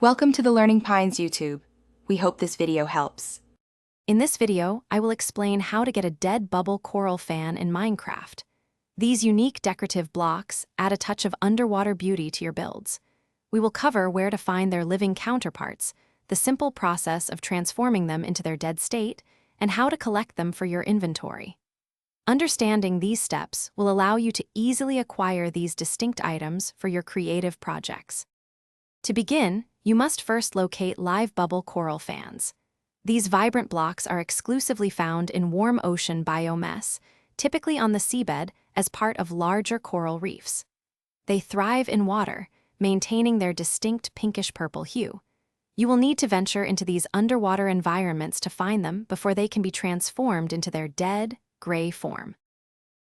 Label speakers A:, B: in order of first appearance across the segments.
A: Welcome to the Learning Pines YouTube. We hope this video helps.
B: In this video, I will explain how to get a dead bubble coral fan in Minecraft. These unique decorative blocks add a touch of underwater beauty to your builds. We will cover where to find their living counterparts, the simple process of transforming them into their dead state, and how to collect them for your inventory. Understanding these steps will allow you to easily acquire these distinct items for your creative projects. To begin, you must first locate live bubble coral fans. These vibrant blocks are exclusively found in warm ocean biomass, typically on the seabed as part of larger coral reefs. They thrive in water, maintaining their distinct pinkish-purple hue. You will need to venture into these underwater environments to find them before they can be transformed into their dead, gray form.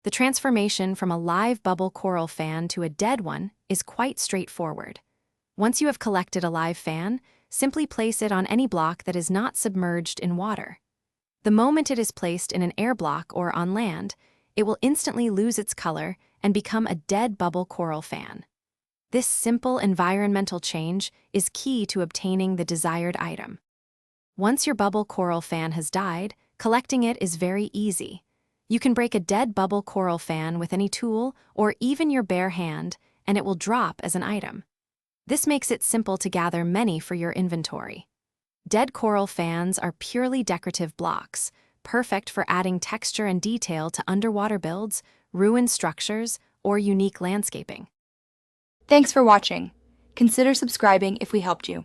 B: The transformation from a live bubble coral fan to a dead one is quite straightforward. Once you have collected a live fan, simply place it on any block that is not submerged in water. The moment it is placed in an air block or on land, it will instantly lose its color and become a dead bubble coral fan. This simple environmental change is key to obtaining the desired item. Once your bubble coral fan has died, collecting it is very easy. You can break a dead bubble coral fan with any tool or even your bare hand, and it will drop as an item. This makes it simple to gather many for your inventory. Dead coral fans are purely decorative blocks, perfect for adding texture and detail to underwater builds, ruined structures, or unique landscaping.
A: Thanks for watching. Consider subscribing if we helped you.